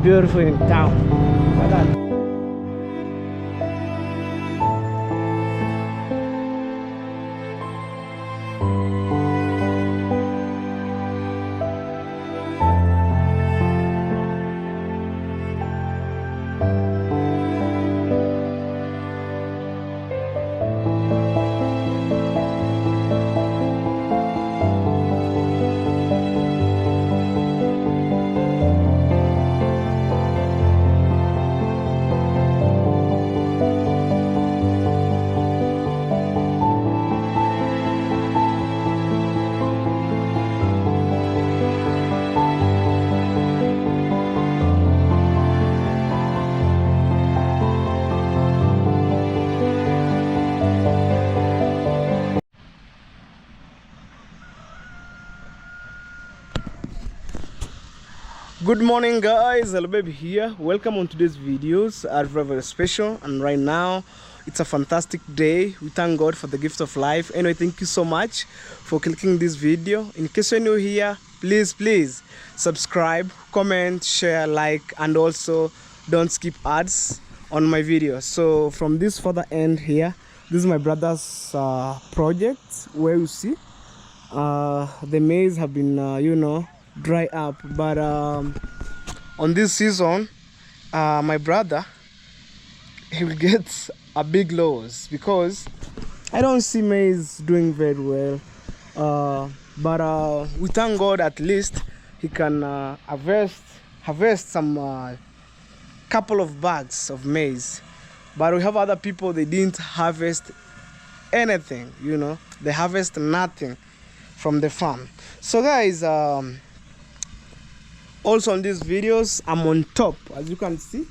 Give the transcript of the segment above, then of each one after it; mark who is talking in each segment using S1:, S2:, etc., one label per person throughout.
S1: beautiful in town. Look at that. Good morning guys, hello baby here. Welcome on today's videos are very special, and right now it's a fantastic day. We thank God for the gift of life. Anyway, thank you so much for clicking this video. In case you're new here, please subscribe, comment, share, like, and also don't skip ads on my videos. So from this further end here, this is my brother's project, where you see the maize have been dry up, but on this season my brother, he will get a big loss because I don't see maize doing very well, but we thank God at least he can harvest some couple of bags of maize. But we have other people, they didn't harvest anything, they harvest nothing from the farm. So guys, also on these videos, I'm on top, as you can see,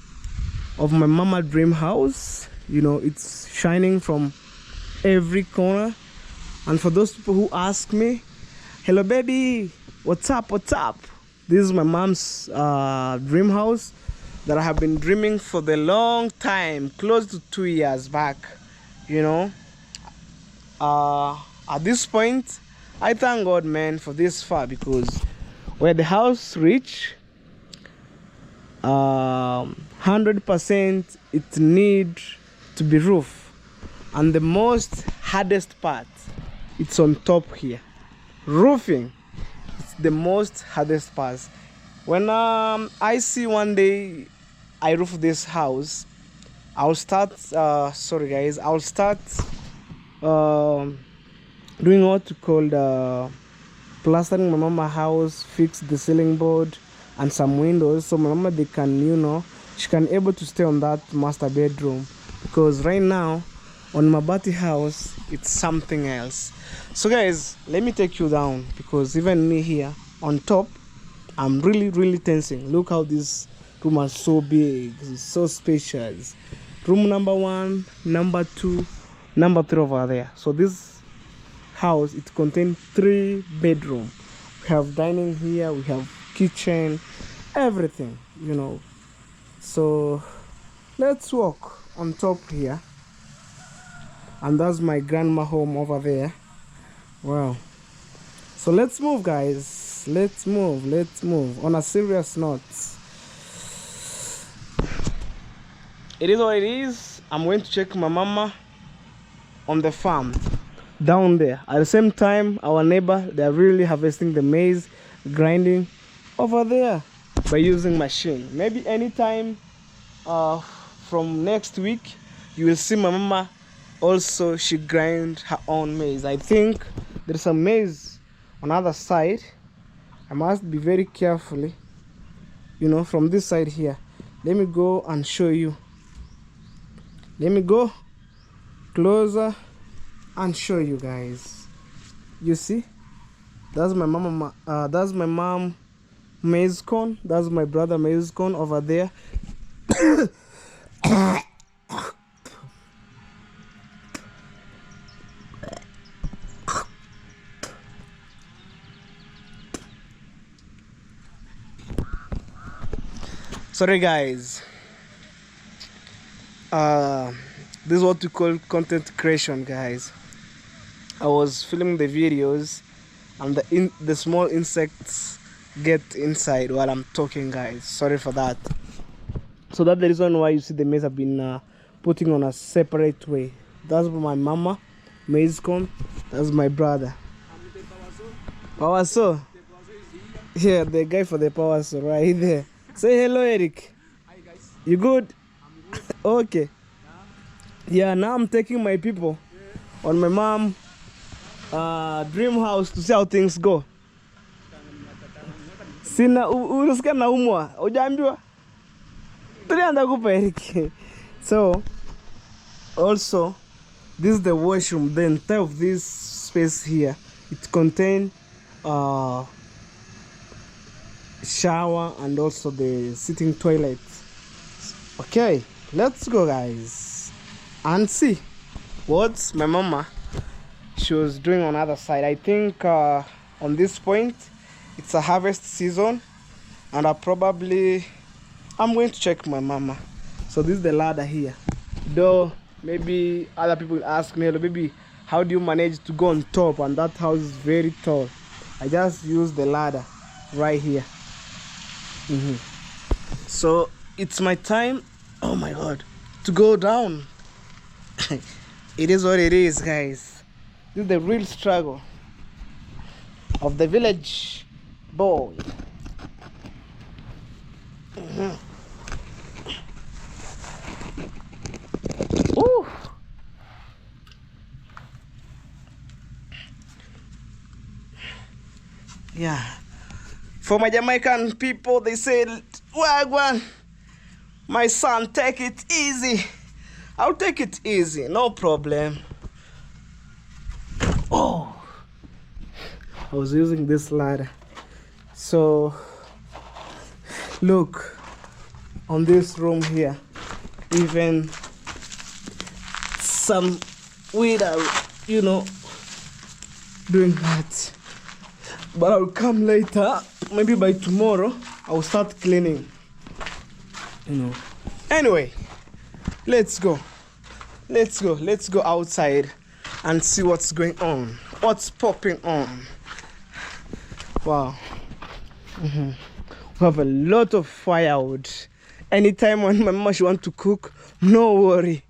S1: of my mama dream house. It's shining from every corner. And for those people who ask me, hello baby, what's up, this is my mom's dream house that I have been dreaming for the long time, close to 2 years back. At this point, I thank God, man, for this far, because where the house reach 100%, it need to be roof, and the most hardest part, it's on top here. Roofing, it's the most hardest part. When I see one day I roof this house, I'll start I'll start doing what you call plastering my mama house, fix the ceiling board and some windows, so my mama, they can, she can able to stay on that master bedroom, because right now on my Bati house it's something else. So guys, let me take you down, because even me here on top, I'm really tensing. Look how this room is so big, it's so spacious. Room number 1, number 2, number 3 over there. So this house, it contains 3 bedrooms. We have dining here, we have kitchen, everything, So let's walk on top here, and that's my grandma home over there. Wow. So let's move guys, let's move. On a serious note, it is what it is. I'm going to check my mama on the farm down there. At the same time, our neighbor, they're really harvesting the maize, grinding over there by using machine. Maybe anytime from next week, you will see my mama also, she grind her own maize. I think there's some maize on the other side. I must be very carefully, from this side here. Let me go and show you. Let me go closer and show you guys. You see, that's my mama, that's my mom maize corn, that's my brother maize corn over there. Sorry guys, this is what we call content creation, guys. I was filming the videos and the small insects get inside while I'm talking, guys. Sorry for that. So that's the reason why you see the maize have been putting on a separate way. That's my mama, maize corn. That's my brother. Power saw. Yeah, the guy for the power saw right there. Say hello, Eric.
S2: Hi guys.
S1: You good?
S2: I'm good.
S1: Okay. Yeah, now I'm taking my people on my mom dream house to see how things go. Sina unasikia naumwa. Hujaambiwa? Tulianza kupa Eric. So also this is the washroom. The entire of this space here, it contains shower and also the sitting toilet. Okay, let's go guys and see what my mama she was doing on the other side. I think on this point it's a harvest season, and I'm going to check my mama. So this is the ladder here, though maybe other people ask me, baby, how do you manage to go on top, and that house is very tall. I just use the ladder right here. So it's my time, oh my god, to go down. It is what it is, guys. This is the real struggle of the village boy. Ooh. Yeah, for my Jamaican people, they say, "Wagwan, my son, take it easy." I'll take it easy, no problem. Oh, I was using this ladder. So look, on this room here, even some weed are, doing that. But I'll come later, maybe by tomorrow I'll start cleaning, Anyway, let's go outside and see what's going on, what's popping on. Wow. We have a lot of firewood. Anytime when my mama she want to cook, no worry,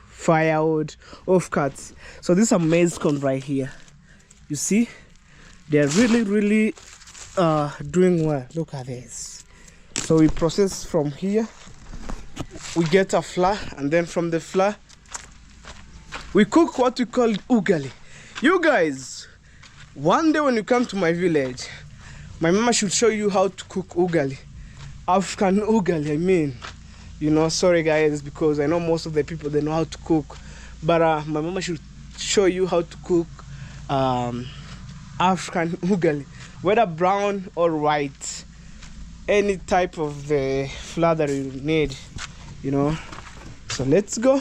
S1: firewood, of cuts. So this is maize corn right here. You see, they're really doing well. Look at this. So we process from here, we get a flour, and then from the flour we cook what we call ugali. You guys, one day when you come to my village, my mama should show you how to cook ugali. African ugali, I mean. Sorry guys, because I know most of the people, they know how to cook. But my mama should show you how to cook African ugali. Whether brown or white. Any type of the flour that you need, So let's go.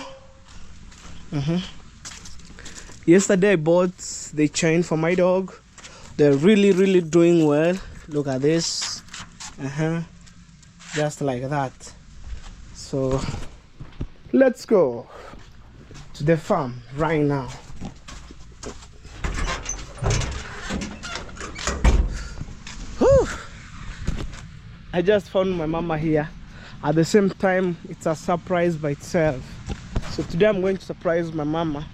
S1: Yesterday I bought the chain for my dog. They're really doing well. Look at this. Just like that. So let's go to the farm right now. Whew. I just found my mama here. At the same time, it's a surprise by itself. So today I'm going to surprise my mama.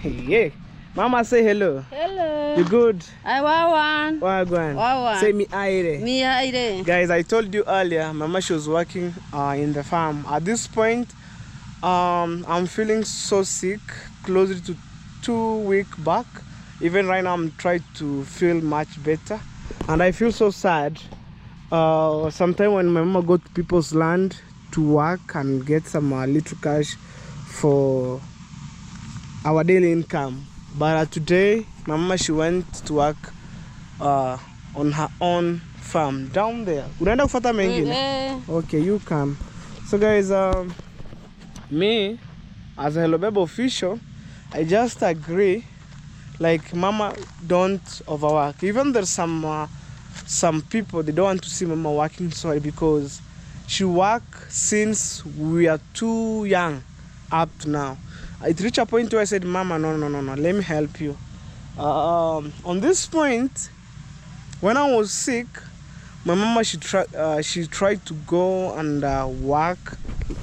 S1: Hey, mama, say hello.
S3: Hello.
S1: You good?
S3: I Wawan.
S1: Wagwan.
S3: Wawan.
S1: Say me aire.
S3: Me aire.
S1: Guys, I told you earlier, mama she was working in the farm. At this point, I'm feeling so sick, closer to 2 weeks back. Even right now, I'm trying to feel much better, and I feel so sad. Sometimes when my mama go to people's land to work and get some little cash for our daily income, but today my mama she went to work on her own farm down there. Unaenda kufuata mengine? Okay, you come. So guys, me as a Hello Babe official, I just agree, like, mama, don't overwork. Even there's some people, they don't want to see mama working so hard because she work since we are too young up to now. It reached a point where I said, mama, no, let me help you. On this point, when I was sick, My mama, she tried to go and work.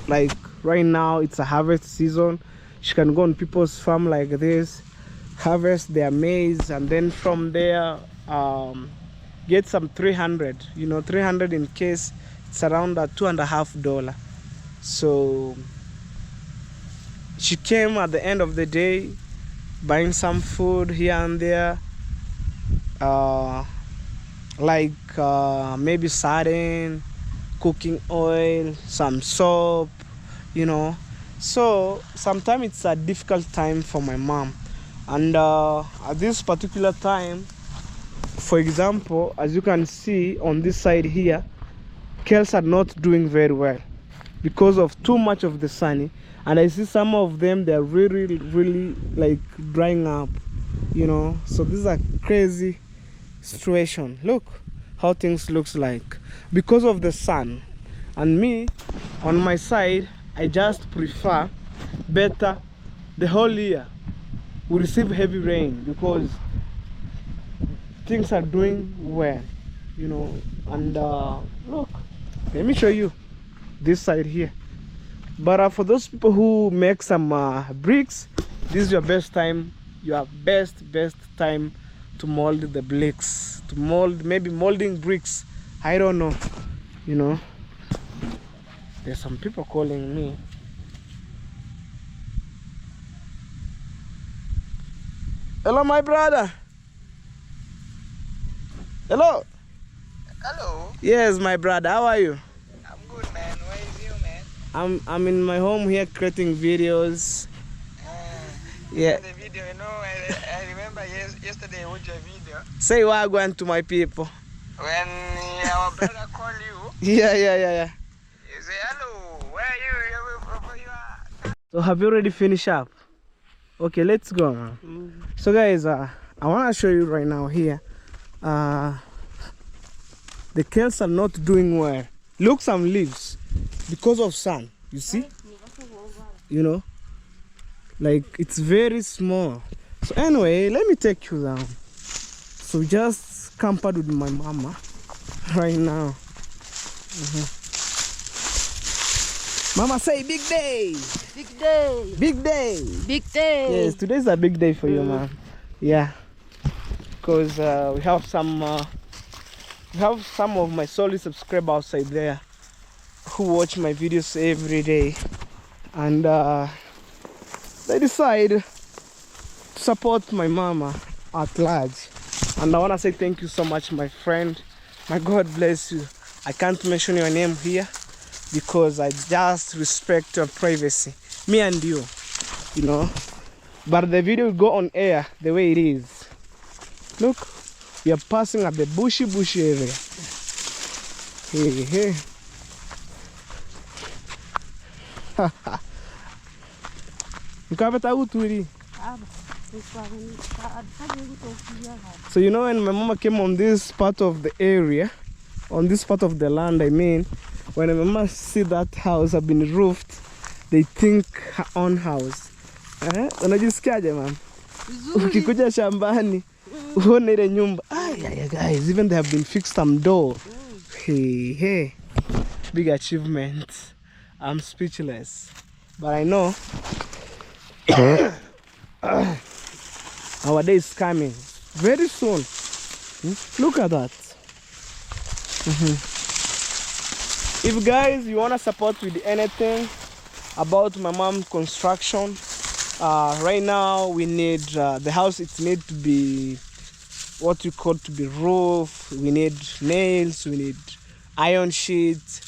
S1: Like right now it's a harvest season. She can go on people's farm like this, harvest their maize, and then from there get some 300, 300 in case it's around $2.50. So she came at the end of the day buying some food here and there, like maybe sardine, cooking oil, some soap, so sometimes it's a difficult time for my mom. And at this particular time, for example, as you can see on this side here, kales are not doing very well because of too much of the sun. And I see some of them, they're really like drying up, so this is a crazy situation. Look how things looks like because of the sun. And me, on my side, I just prefer better the whole year we receive heavy rain because things are doing well, and look, let me show you this side here. But for those people who make some bricks, this is your best time, your best time to mold the bricks, to maybe molding bricks. I don't know, there's some people calling me. Hello, my brother. Hello.
S2: Hello.
S1: Yes, my brother, how are you?
S2: I'm good, man. Where is you, man?
S1: I'm in my home here creating videos. Yeah.
S2: The video, I remember yesterday I watched your video.
S1: Say wagwan to my people.
S2: When our brother called you,
S1: Yeah.
S2: you say, hello, where are you? You are.
S1: So have you already finished up? Okay, let's go now. So guys, I want to show you right now here. The kales are not doing well. Look, some leaves because of sun. You see? Like it's very small. So anyway, let me take you down. So just campered with my mama right now. Mama say big day.
S3: Big day.
S1: Big day.
S3: Big day.
S1: Yes, today's a big day for you, man. Yeah, because we have some of my solid subscribers outside there who watch my videos every day, and they decide to support my mama at large. And I want to say thank you so much, my friend. My God bless you. I can't mention your name here because I just respect your privacy, me and you, but the video will go on air the way it is. Look, we are passing at the bushy area. Hey. So when my mama came on this part of the area, on this part of the land, I mean, when my mama see that house have been roofed, they think her own house. Unajisikiaje mama? Ukikuja shambani uone ile nyumba. Guys, even they have been fixed some door. Hey. Big achievement. I'm speechless. But I know our day is coming very soon. Look at that. If guys you wanna support with anything about my mom's construction, right now we need the house. It need to be what you call to be roof. We need nails. We need iron sheets.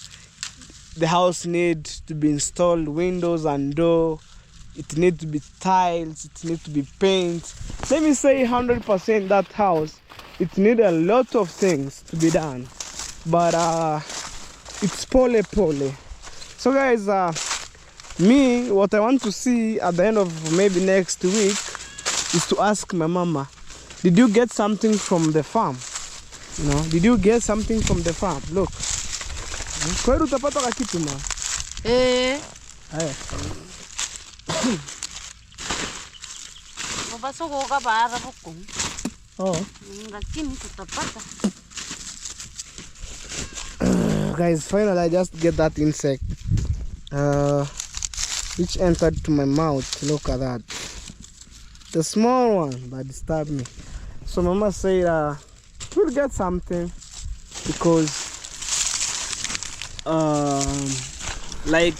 S1: The house needs to be installed windows and door. It needs to be tiles. It needs to be paint. Let me say 100% that house. It needs a lot of things to be done, but it's poorly. So guys, me, what I want to see at the end of maybe next week is to ask my mama, did you get something from the farm? Did you get something from the farm? Look. Kweli utapata kitu ma? Haya.
S3: Baba soko kabara huko.
S1: Oh.
S3: Lakini tutapata.
S1: guys, finally I just get that insect which entered to my mouth. Look at that, the small one that disturbed me. So mama said we'll get something because like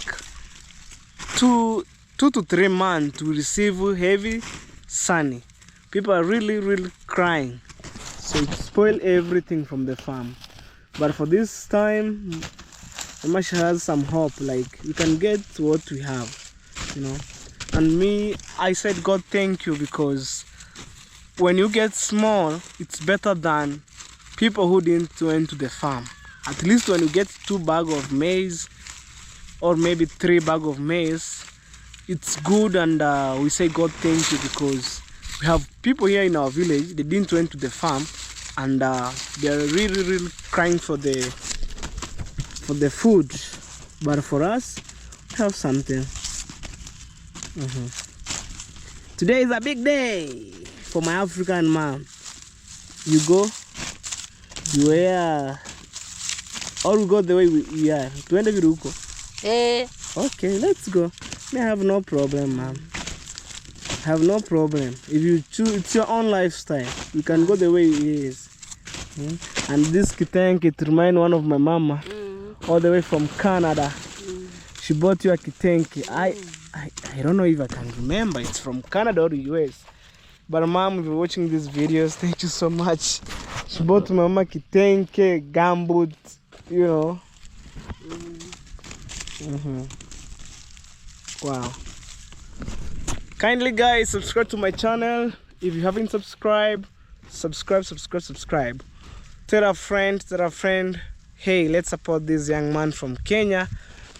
S1: 2 to 3 months to receive heavy sunny. People are really crying, so it spoiled everything from the farm. But for this time, mama has some hope, like we can get what we have, you know. And me, I said, God, thank you, because when you get small, it's better than people who didn't went to the farm. At least when you get 2 bags of maize or maybe 3 bags of maize, it's good. And we say, God, thank you, because we have people here in our village, they didn't went to the farm, and they're really crying for the food. But for us, we have something. Today is a big day for my African mom. You go, you wear, or we go the way we are. Tuende viruko. Okay, let's go. I have no problem, ma'am. Have no problem. If you choose, it's your own lifestyle. You can go the way it is. And this kitenge, it reminds one of my mama, all the way from Canada. She bought you a kitenge. I don't know if I can remember. It's from Canada or the U.S. But mom, if you're watching these videos, thank you so much. She bought my mama kitenge, gumboot, you know. Wow. Kindly guys, subscribe to my channel. If you haven't subscribed, subscribe. Tell a friend, hey, let's support this young man from Kenya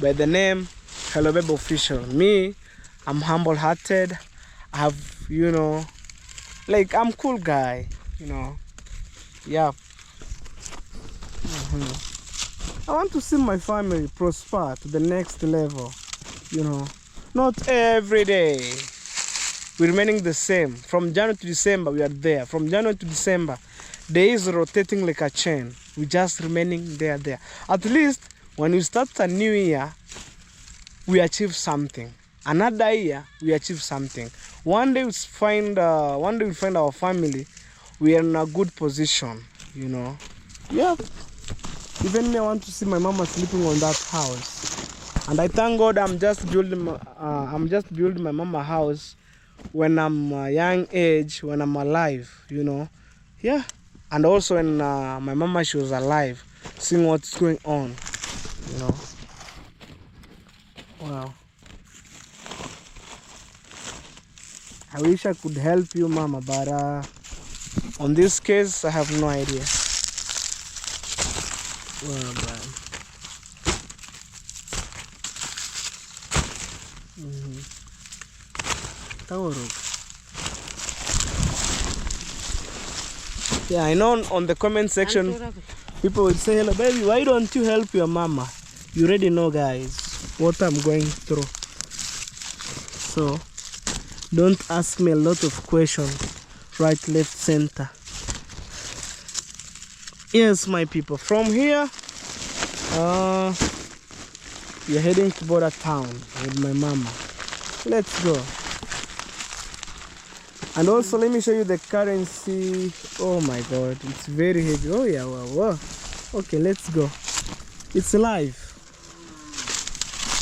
S1: by the name Hello Baby Official. Me, I'm humble-hearted. I have, you know, like, I'm cool guy, you know. Yeah. I want to see my family prosper to the next level, you know. Not every day we're remaining the same. From January to December we are there. From January to December, days rotating like a chain. We just remaining there. At least when we start a new year, we achieve something. Another year we achieve something. One day we'll find our family. We are in a good position, you know. Yeah. Even me, I want to see my mama sleeping on that house. And I thank God I'm just building my mama house when I'm a young age, when I'm alive, you know. Yeah. And also when my mama, she was alive, seeing what's going on, you know. Wow. I wish I could help you, mama, but on this case, I have no idea. Well, yeah, I know on the comment section, people will say, hello baby, why don't you help your mama? You already know, guys, what I'm going through. So, don't ask me a lot of questions, right, left, center. Yes, my people, from here, we're heading to border town with my mama. Let's go. And also, let me show you the currency. Oh my God, it's very heavy. Oh yeah, wow. Okay, let's go. It's live.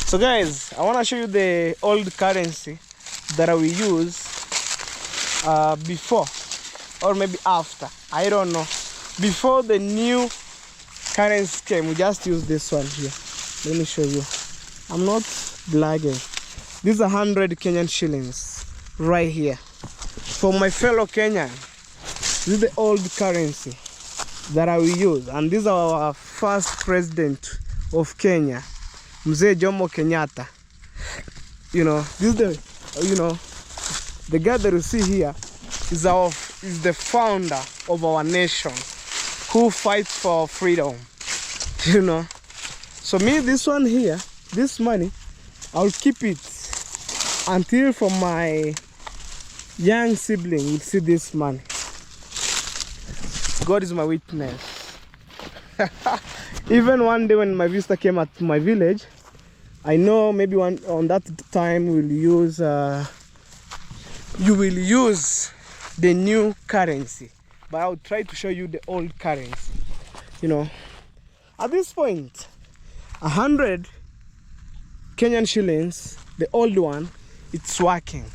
S1: So guys, I want to show you the old currency that we use before or maybe after. I don't know. Before the new currency came, we just use this one here. Let me show you. I'm not blagging. These are 100 Kenyan shillings right here. For my fellow Kenyan, this is the old currency that I will use. And this is our first president of Kenya, Mzee Jomo Kenyatta. You know, this is the guy that you see here is the founder of our nation, who fights for freedom, you know. So me, this one here, this money, I'll keep it until for my young sibling will see this money. God is my witness. Even one day when my visitor came at my village, I know maybe on that time you will use the new currency, but I'll try to show you the old currency. You know, at this point, 100 Kenyan shillings, the old one, it's working.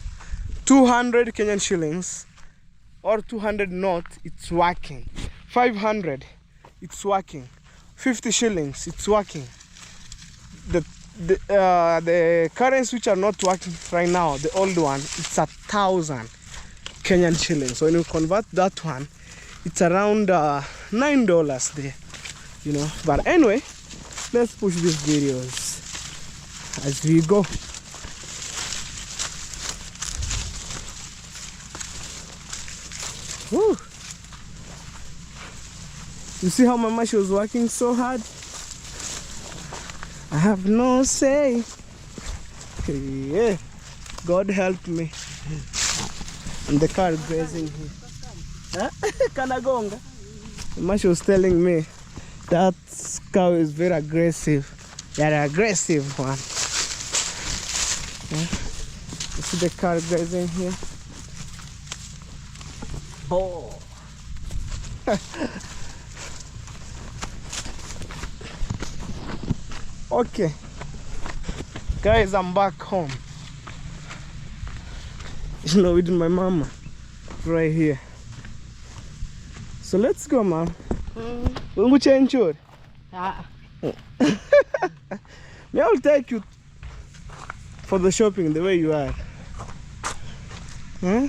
S1: 200 Kenyan shillings or 200 not, it's working. 500, it's working. 50 shillings, it's working. The currencies which are not working right now, the old one, it's 1,000 Kenyan shillings. So when you convert that one, it's around $9 there, you know. But anyway, let's push these videos as we go. Woo. You see how Mama, she was working so hard? I have no say. Yeah, God help me. And the car grazing here. Huh? Kanagonga. Mama, she was telling me that cow is very aggressive. They are aggressive one. Yeah. You see the car grazing here? Oh. Okay, guys, I'm back home. You know, with my mama right here. So let's go, mom. We'll change it. Me, I'll take you for the shopping the way you are. Huh?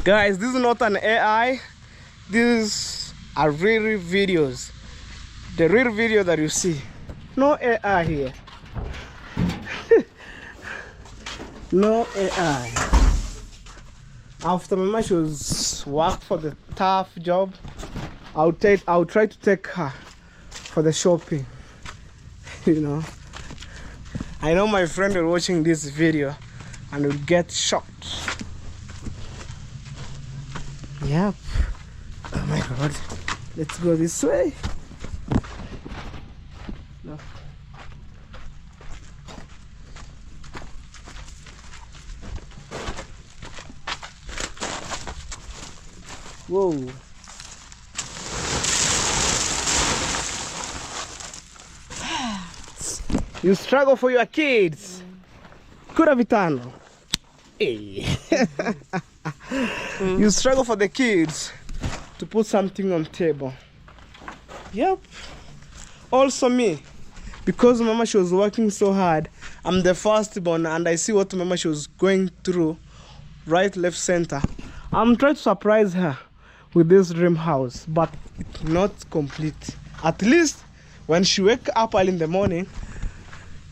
S1: Guys, this is not an AI. These are real videos. The real video that you see. No AI here. No AI. After Mama, she was worked for the tough job, I'll try to take her for the shopping. You know, I know my friend will watching this video and will get shocked. Yep. Oh my God. Let's go this way. No. Whoa. You struggle for your kids. Kura vitano. Hey. You struggle for the kids to put something on table. Yep. Also me, because Mama, she was working so hard. I'm the firstborn and I see what Mama, she was going through, right, left, center. I'm trying to surprise her with this dream house, but it's not complete. At least when she wake up early in the morning,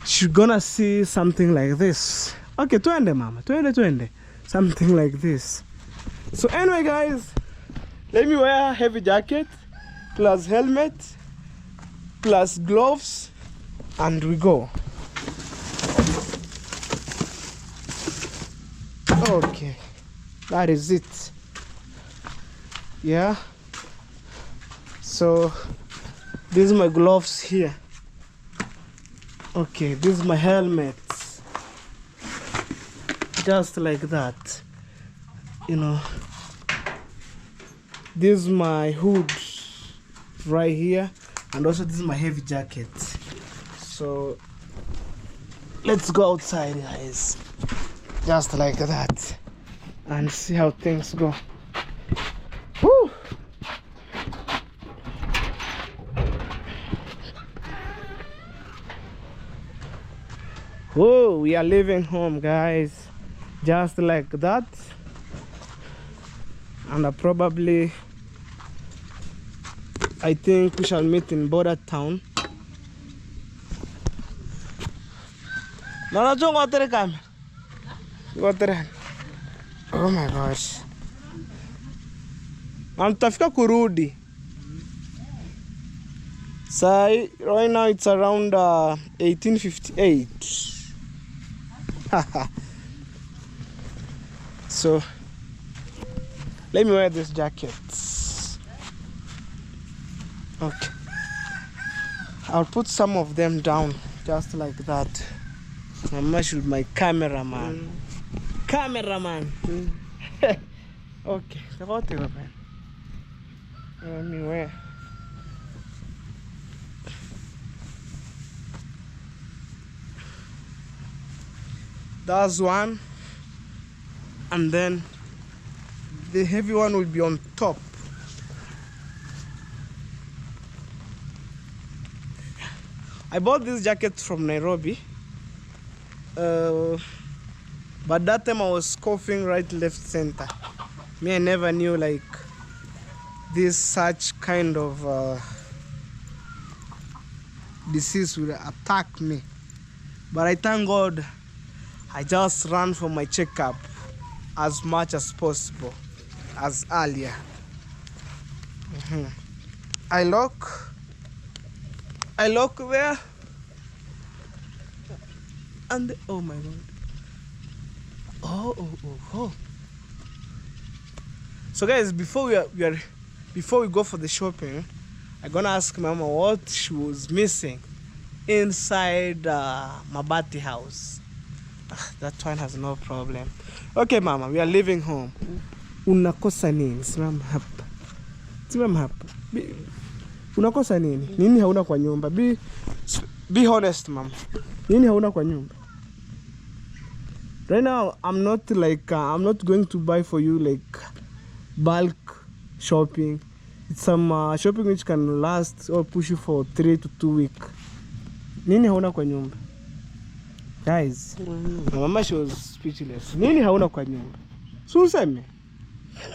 S1: she's gonna see something like this. Okay, twende mama, twende. Something like this. So anyway, guys, let me wear a heavy jacket, plus helmet, plus gloves, and we go. Okay, that is it. Yeah. So this is my gloves here. Okay, this is my helmet. Just like that. You know. This is my hood right here, and also this is my heavy jacket. So let's go outside, guys, just like that, and see how things go. Woo! Whoa, we are leaving home, guys, just like that. And I think we shall meet in border town. No, oh my gosh. Tutafika kurudi. So right now it's around 1858. So Let me wear this jacket. Okay. I'll put some of them down, just like that. Mama should my cameraman. Cameraman. Okay. Let me wear. That's one, and then the heavy one will be on top. I bought this jacket from Nairobi, but that time I was coughing right, left, center. Me, I never knew like this such kind of disease will attack me. But I thank God I just ran for my checkup as much as possible, as earlier. I lock there, and oh my God. Oh. So guys, before we go for the shopping, I'm gonna ask Mama what she was missing inside Mabati house. That one has no problem. Okay, Mama, we are leaving home. Unakosa nini? Simama hapa. Simama hapa. Unakosa nini? Nini hauna kwa nyumba? Be honest, Mama. Nini hauna kwa nyumba? Right now, I'm not going to buy for you like bulk shopping. It's some shopping which can last or push you for 3 to 2 weeks. Nini hauna kwa nyumba? Guys, Mama, she was speechless. Nini hauna kwa nyumba? Suseme.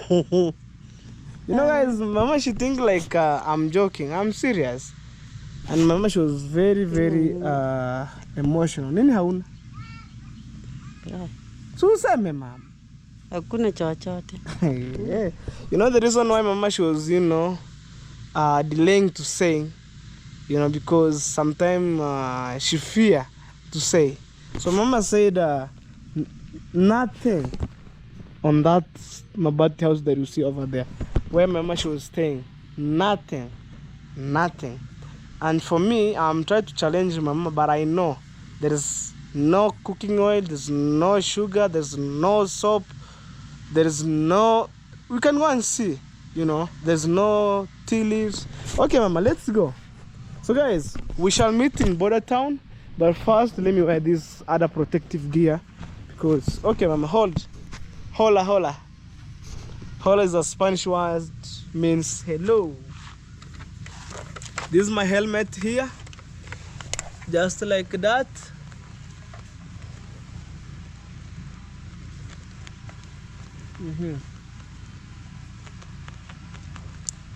S1: You know, guys, Mama, she think like I'm joking. I'm serious. And Mama, she was very emotional. Nini hauna? Suseme, Mama.
S3: Hakuna chochote.
S1: Yeah. You know the reason why Mama, she was, delaying to say, because sometimes she fear to say. So Mama said nothing on that Mabati house that you see over there, where Mama she was staying. Nothing. And for me, I'm trying to challenge Mama, but I know there is no cooking oil, there's no sugar, there's no soap, there is no. We can go and see. There's no tea leaves. Okay, Mama, let's go. So guys, we shall meet in Border Town. But first, let me wear this other protective gear because, okay, Mama, hold. Hola. Hola is a Spanish word, means hello. This is my helmet here, just like that.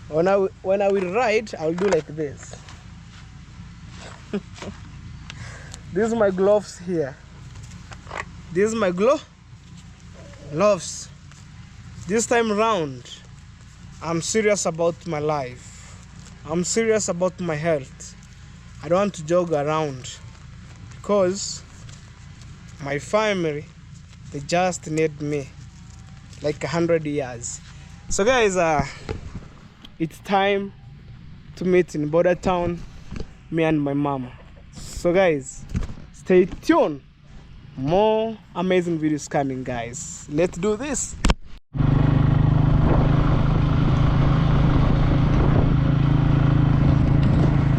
S1: When I will ride, I'll do like this. This is my gloves here. This is my gloves. This time round, I'm serious about my life. I'm serious about my health. I don't want to jog around because my family, they just need me like 100 years. So guys, it's time to meet in Border Town, me and my mama. So guys, stay tuned. More amazing videos coming, guys. Let's do this.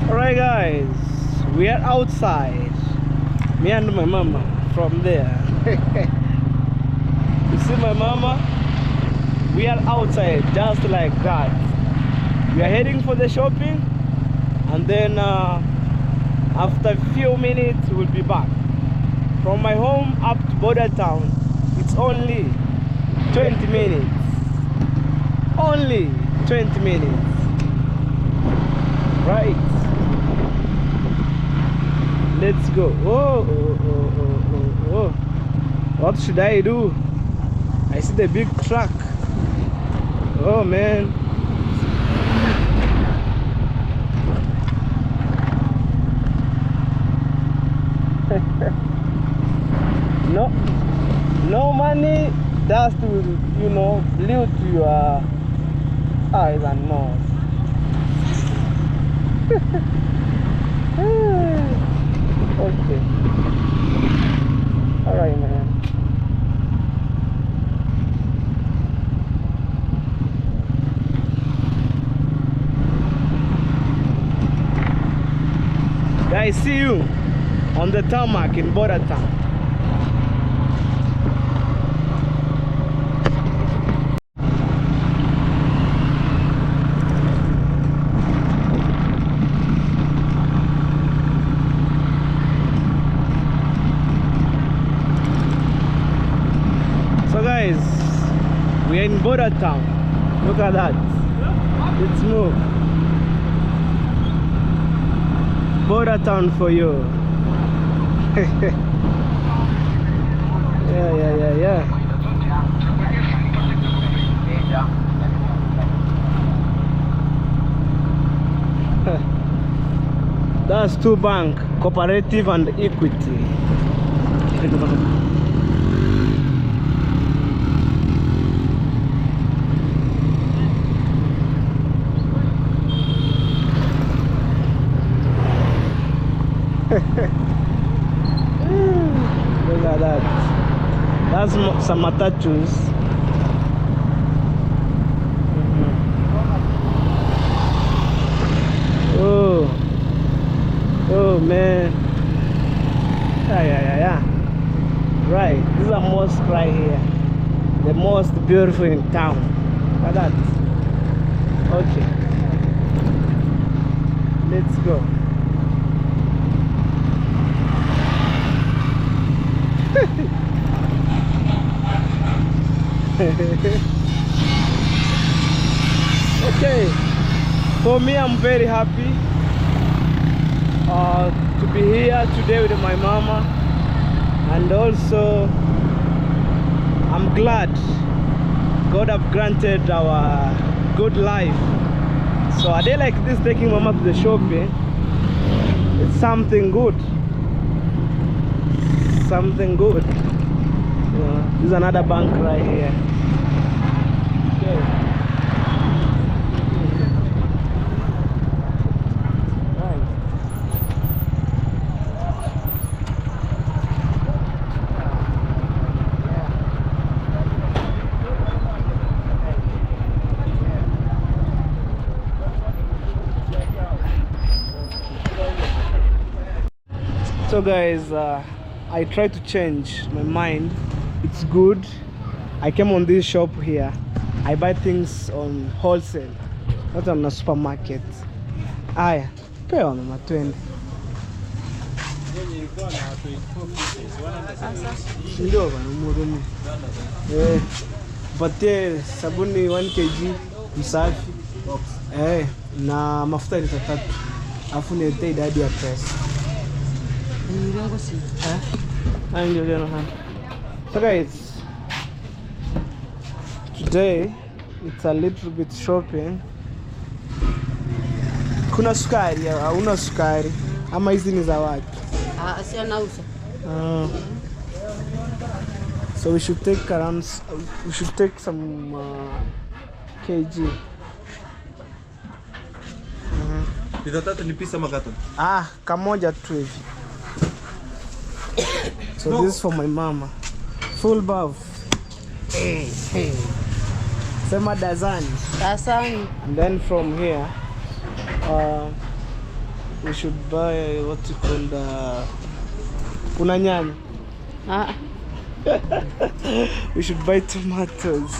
S1: Alright guys, we are outside. Me and my mama from there. You see my mama? We are outside just like that. We are heading for the shopping, and then after a few minutes we'll be back. From my home up to Border Town, it's only 20 minutes. Only 20 minutes. Right. Let's go. Oh. What should I do? I see the big truck. Oh man. No money, dust will, you know, blew to your eyes and nose. Okay. Alright, man. Guys, see you on the tarmac in Border Town. So guys, we are in Border Town. Look at that. Let's move. Border Town for you. Yeah. That's two bank, Cooperative and Equity. Look at that. That's some matatus. Oh man. Yeah. Right. This is a mosque right here. The most beautiful in town. Look at that. Okay. Let's go. Okay, for me, I'm very happy to be here today with my mama, and also I'm glad God have granted our good life. So a day like this, taking mama to the shopping, it's something good. Something good. This is another bank right here. Okay. Right. So guys, I try to change my mind. It's good. I came on this shop here. I buy things on wholesale, not on a supermarket. Aya, pewa mama, twende. Ndio bana, umurumi. Patie sabuni 1 kg msafi. Na mafuta lita 3. Afu niletee idadi ya pesa. So guys, today it's a little bit shopping. Kuna sukari au hauna sukari? Ama hizi ni za watu?
S3: Si anauza.
S1: So we should take some kg.
S4: Lita 3 ni pisa magato?
S1: Kamoja tu hivi. So no. This is for my mama. Full buff. Hey. Sema dazani. And then from here, we should buy what you call kuna nyanya. We should buy tomatoes.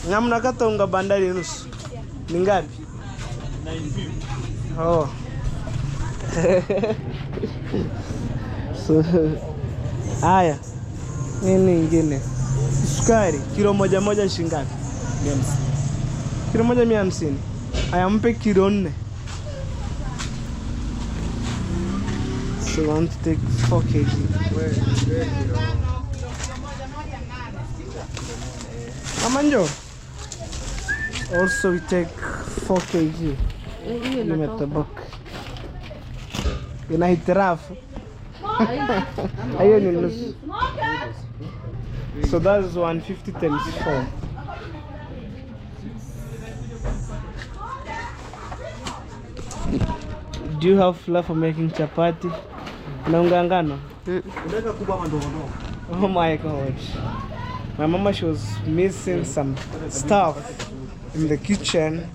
S1: Ngamna kata unga bandari nusu. Ni ngapi? 950. Oh. So, haya nini ingine? Sukari kilo moja shingapi? 150. Kilo moja 150. Haya mpe kilo 4. So I want to take 4 kg. Amanjo. Also we take 4 kg. Nimetabak. Inahitirafu. Hiyo ni nusu. So that's 150 times 4. Do you have flour for making chapati? Unaunga ngano?
S4: Unaweka kubwa ama ndogo ndogo?
S1: Oh my god. My mama, she was missing some stuff in the kitchen,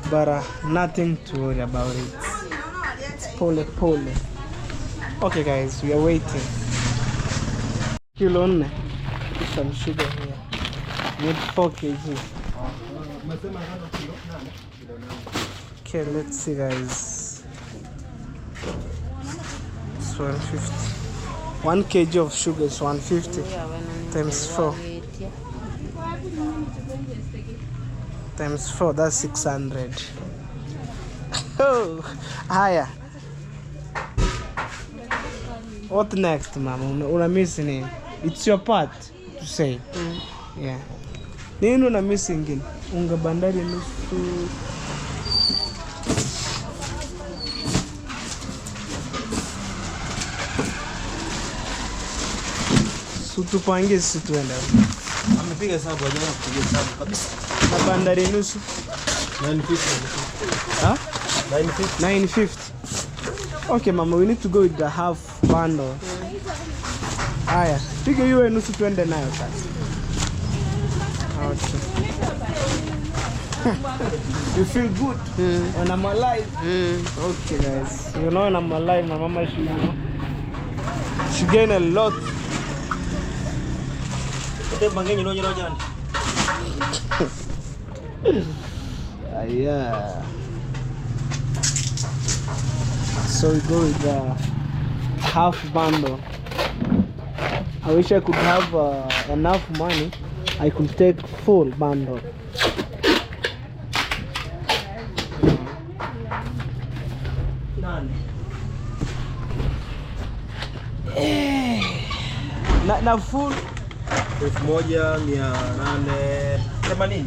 S1: but nothing to worry about it. It's pole. Okay guys, we are waiting. Kilo 4. Some sugar here. Need 4 kg. Okay, let's see guys. It's 150. 1 kg of sugar is 150 times 4. Times 4, that's 600. Oh, higher. What next, mama? Una missing? It's your part to say. Yeah. Nini una missing in? Unga bandari nusu. Tupange sisi tuende.
S4: Amepiga hesabu hajaanza kupiga hesabu kabisa.
S1: Na bandari nusu
S4: 950.
S1: Huh?
S4: 950.
S1: 950. Okay mama, we need to go with the half bundle. Haya, piga hiyo nusu tuende nayo sasa. Okay. You feel good when I'm alive? Okay guys, you know when I'm alive, my mama she gain a lot. Yeah. So we go with the half bundle. I wish I could have enough money. I could take full bundle. Na full
S4: 1880.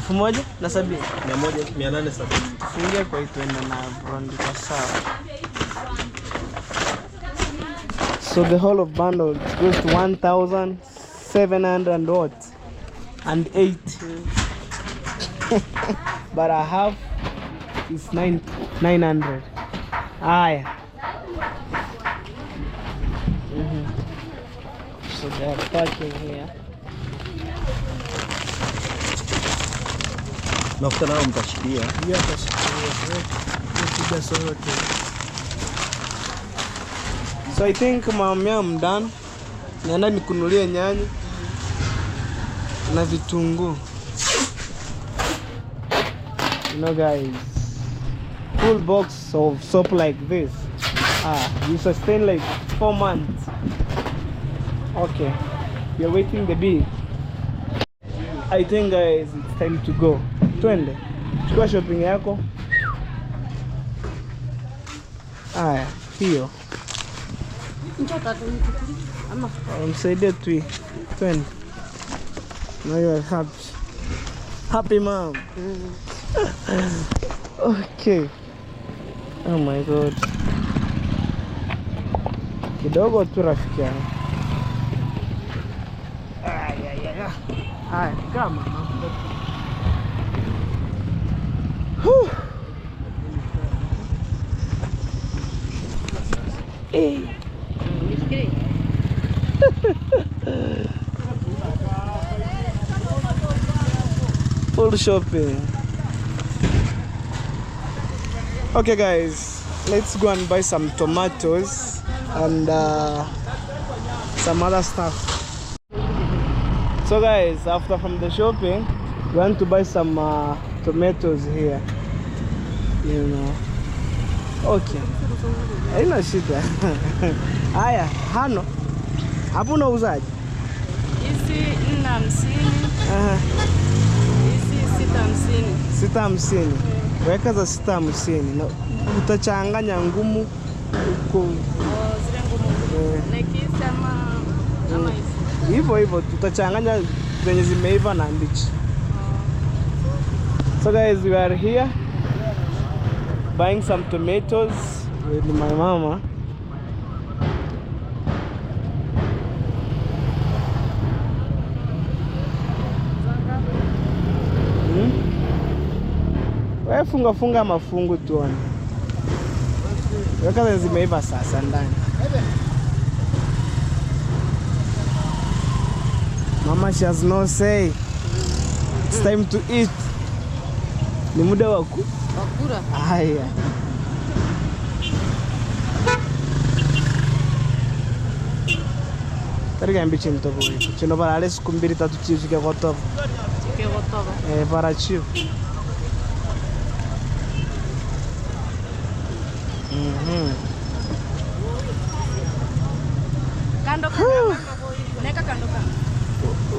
S1: 1,070.
S4: 1870.
S1: Fungia kwa ituenda na brandika sawa. So the whole of bundle goes to 1,700 what? And 8. But I have is 900. Aya. So they are packing here.
S4: Mafuta nao mtashikia.
S1: Yeah, tashikia. So I think I'm done. Naenda nikunulie nyanya na vitunguu. You know guys, full box of soap like this, you sustain like 4 months. Okay, we are waiting the bill. I think guys, it's time to go. Twende, chukua shopping yako. Aya, hiyo. Msaidie tu. Twende. Now you are happy. Happy mom. Okay. Oh my god. Kidogo tu rafiki yangu. Haya, kama. Hey. Full shopping. Okay guys, let's go and buy some tomatoes and some other stuff. So guys, after from the shopping, we want to buy some tomatoes here, you know. Okay, haina shida. Haya, hano hapo unauzaje?
S3: Hizi 450. Hizi 650.
S1: 650. Weka za 650 na utachanganya ngumu huko.
S3: Zile ngumu. Nekisa ama hizi.
S1: Hivyo tutachanganya zenye zimeiva na mbichi. So guys, we are here. buying some tomatoes with my mama. Wewe funga mafungu tuone. Weka zimeiva sasa ndani. Mama, she has no say. It's time to eat. Ni muda wa
S3: Wakura.
S1: haya. Tarika mbichi mtobo wetu. Chino para ale siku 2-3 chips ke gotovo.
S3: Ke gotovo.
S1: Para chip.
S3: Kando kando. Neka kando kando.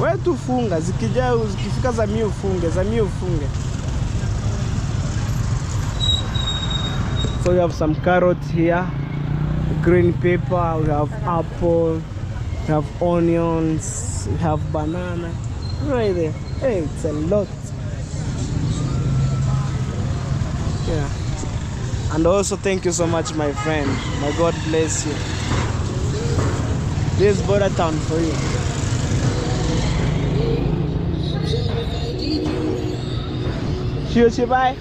S1: Wewe tufunga zikija zikifika za mimi ufunge, za mimi ufunge. So we have some carrots here, green pepper, we have apple, we have onions, we have banana. Right there. Hey, it's a lot. Yeah. And also thank you so much, my friend. My God bless you. This is border town for you. Shio bye.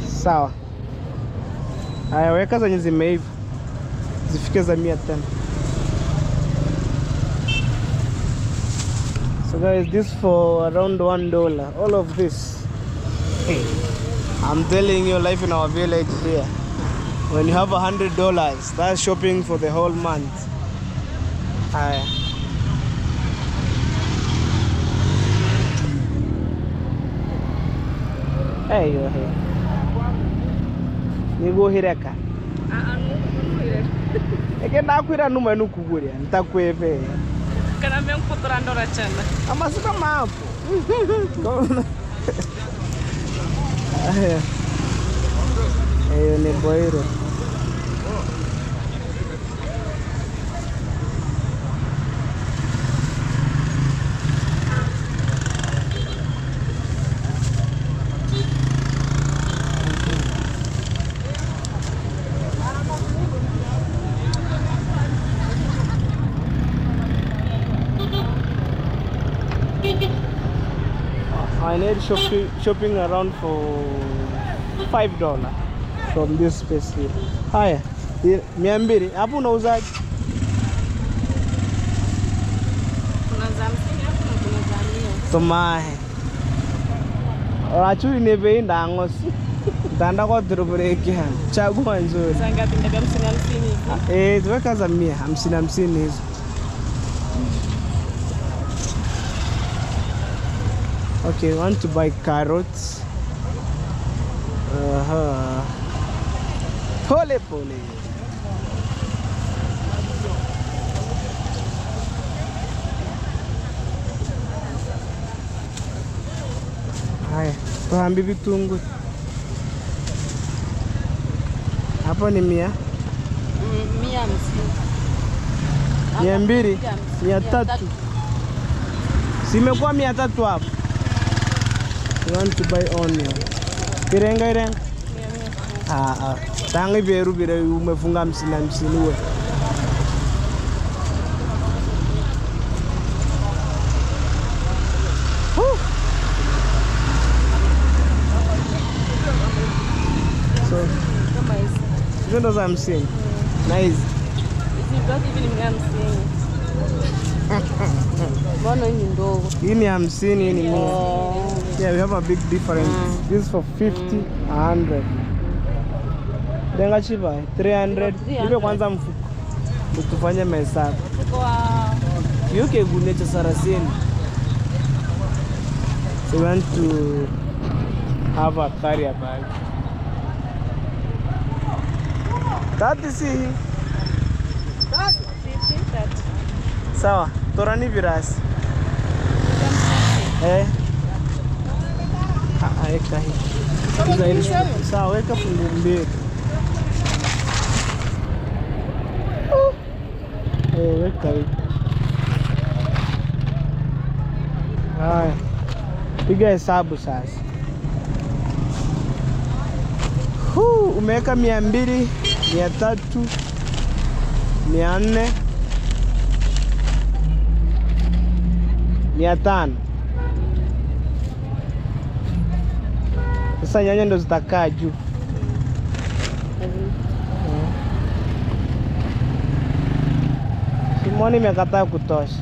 S1: Sawa. Haya, weka zenye zimeiva. Zifike za 100 tena. So guys, this for around $1. All of this. Hey. I'm telling you, life in our village here. When you have $100, that's shopping for the whole month. Haya. Hey, you're here. You go here, ka? Ekenda kwira numa nukuguria nitakweve.
S3: Kana mekutora ndora chana.
S1: Amasika mapo. Ayo ni boiro. I need shopping around for $5 from this space here. Haya, 200. Hapo unauzaje?
S3: Kuna za 50 hapo na kuna za 100.
S1: Tomahe. Achu inebe ndangosi. Ndanda kwa turubureke hano. Chagua nzuri.
S3: Sanga tindaga 50.
S1: Tuweka za 100, 50 hizo. Okay, I want to buy carrots. Pole pole. Haya, tuhambi vitunguu. Hapo ni 100.
S3: 150.
S1: 200, 300. Simekuwa 300 hapo. You want to buy onion. Irenga. Tangi beru bire umefunga 50 wewe. So,
S3: Kama hizi.
S1: hizo ndo za 50. Na hizi.
S3: Hizi ndogo hivi ni 150. Mbona hii ndogo?
S1: Hii ni 50, hii ni 100. Yeah, we have a big difference. This is for 50, 100. Denga chiba 300. Ile kwanza mfuko. Tufanye mahesabu.
S3: Mfuko wa
S1: Yuke gunecha sarasini. So we want to have a carrier bag. Tati si.
S3: 50.
S1: Sawa, torani virasi. Eka hii. Sawa, weka fungu 2. Weka hii. Haya. Piga hesabu sasa. Umeweka 200, 300, 400, 500. Sasa nyanya ndo zitakaa juu. Simoni imekataa kutosha.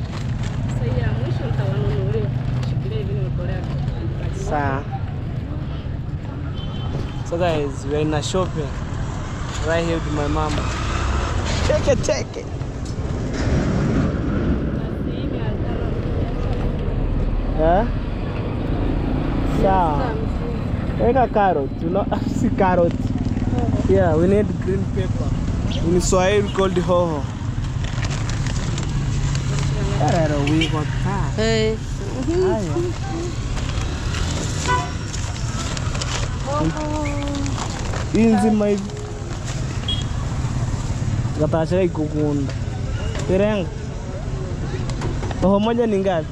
S3: Sasa ya mwisho nitawanunulia. Shikilia hivi nimekolea.
S1: Sawa. So guys, we're in a shopping right here with my mama. Take it. Yeah? Sawa. Weka carrot, you know, see carrot. Yeah, we need green pepper. In Swahili called hoho. We got that.
S3: Hey.
S1: Inzi mai gatasha ikukunda. Tereng. Hoho moja ni ngapi?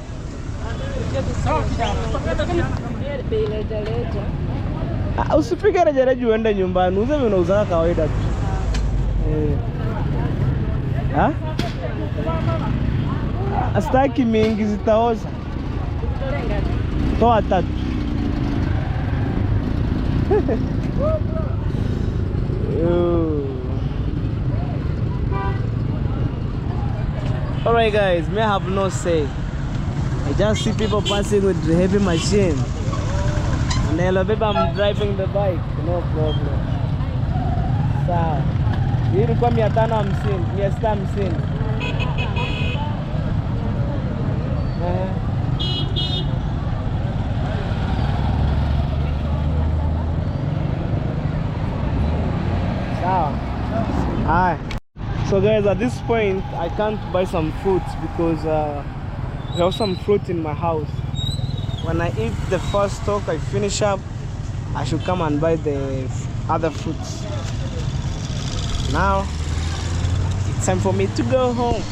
S1: Usipige rejareja uende nyumbani. Uze unauza kawaida tu. Astaki mingi zitaoza. Toa 3. Alright guys, may have no say. I just see people passing with the heavy machine. And hello baby, I'm driving the bike, no problem. Sawa. Hii ilikuwa 550, 650. Hi. So guys, at this point I can't buy some fruits because we have some fruit in my house. When I eat the first stock, I finish up, I should come and buy the other fruits. Now it's time for me to go home.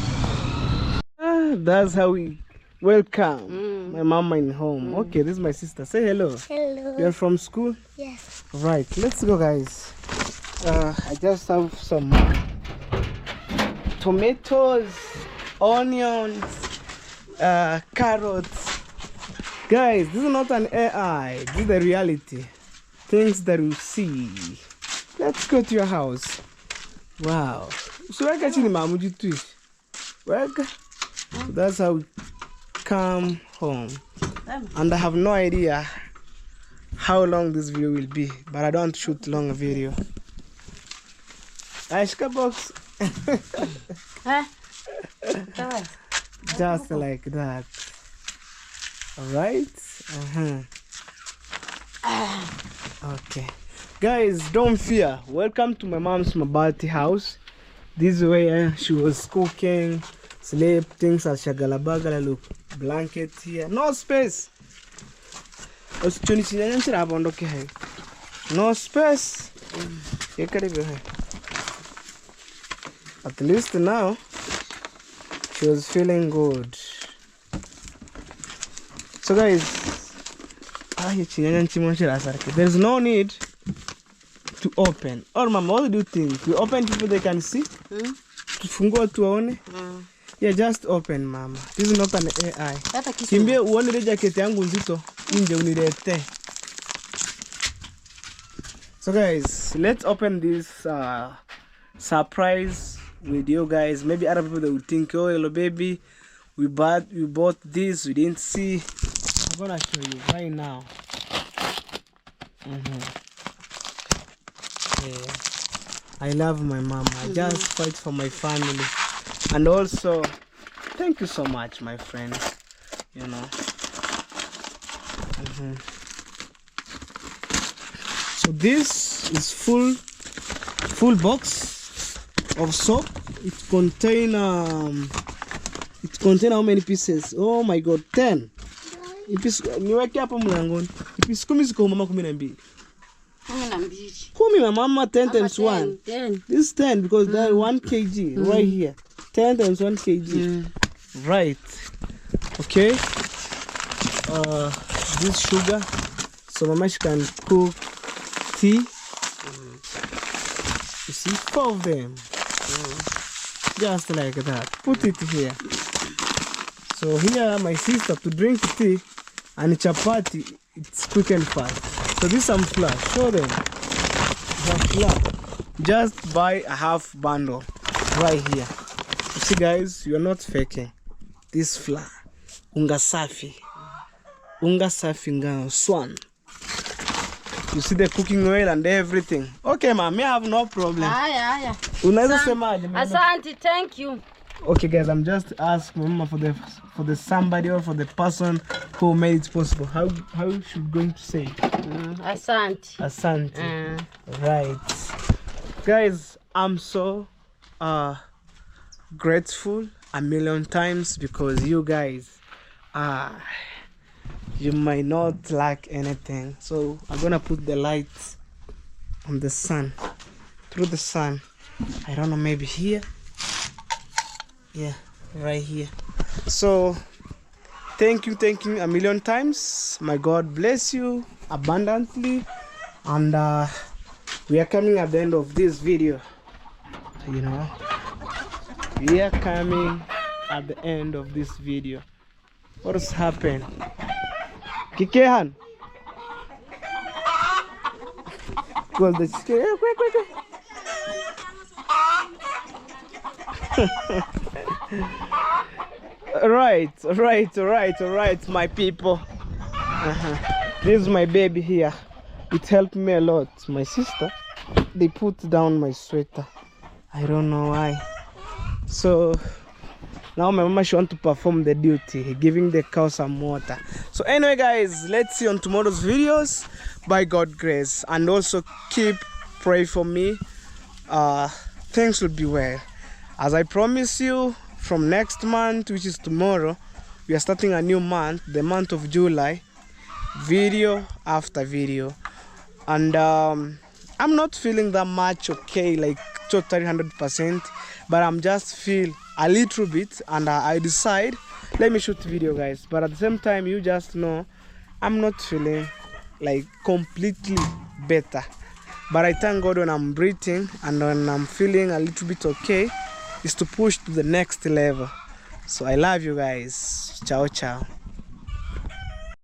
S1: That's how we welcome my mama in home. Okay, this is my sister. Say hello.
S5: Hello.
S1: You're from school?
S5: Yes.
S1: Right, let's go guys. I just have some tomatoes, onions, carrots. Guys, this is not an AI, this is the reality. Things that you see. Let's go to your house. Wow. So I got you in Mamuji Twitch. So that's how we come home. And I have no idea how long this video will be, but I don't shoot long video. Ashka box. Just like that. Alright? Okay. Guys, don't fear. Welcome to my mom's Mabati house. This is where she was cooking, sleep, things as shagalabagala. Look, blanket here. No space. No space. At least now she was feeling good. So guys, there's no need to open. Or mama, what do you think? We open people they can see? Yeah, just open mama. This is not an AI. Kimbie uone ile jacket yangu nzito nje unilete. So guys, let's open this surprise video, guys. Maybe other people they will think, oh hello baby, we bought this, we didn't see. I'm gonna show you right now. Yeah. I love my mom. I just fight for my family. And also thank you so much, my friend. You know. So this is full box of soap. It contain how many pieces? Oh my god, 10. Niweke hapo mlangoni. Ipisi 10 ziko mama 12. 10 mama 10 times 1.
S3: 10.
S1: This is 10 because there 1 kg right here. 10 times 1 kg. Right. Okay. This sugar. So mama she can cook tea. see 4 of them. Just like that. Put it here. So here my sister to drink tea and chapati, it's quick and fast. So this is some flour. Show them. Some flour. Just buy a half bundle right here. You see guys, you are not faking. This flour. Unga safi. Unga safi ngano swan. You see the cooking oil and everything. Okay, ma'am, I have no problem.
S3: Aya.
S1: Unaweza semaje?
S3: Asante, thank you.
S1: Okay, guys, I'm just asking Mama for the somebody or for the person who made it possible. How should going to say it?
S3: Asante.
S1: Asante. Right, guys. I'm so grateful a million times because you guys you might not lack anything. So I'm gonna put the lights on the sun, through the sun. I don't know, maybe here. Yeah, right here. So thank you a million times. My God bless you abundantly. And we are coming at the end of this video. You know, we are coming at the end of this video. What has happened? Kikehan. Because the chicken. Quick. Right, my people. This is my baby here. It helped me a lot. My sister, they put down my sweater. I don't know why. So now my mama, she want to perform the duty, giving the cow some water. So anyway guys, let's see on tomorrow's videos by God's grace. And also keep pray for me. Things will be well. As I promise you, from next month, which is tomorrow, we are starting a new month, the month of July, video after video. And I'm not feeling that much okay, like totally 100%, but I'm just feel a little bit, and I decide, let me shoot video guys. But at the same time, you just know, I'm not feeling like completely better. But I thank God when I'm breathing and when I'm feeling a little bit okay, is to push to the next level. So I love you guys. Ciao.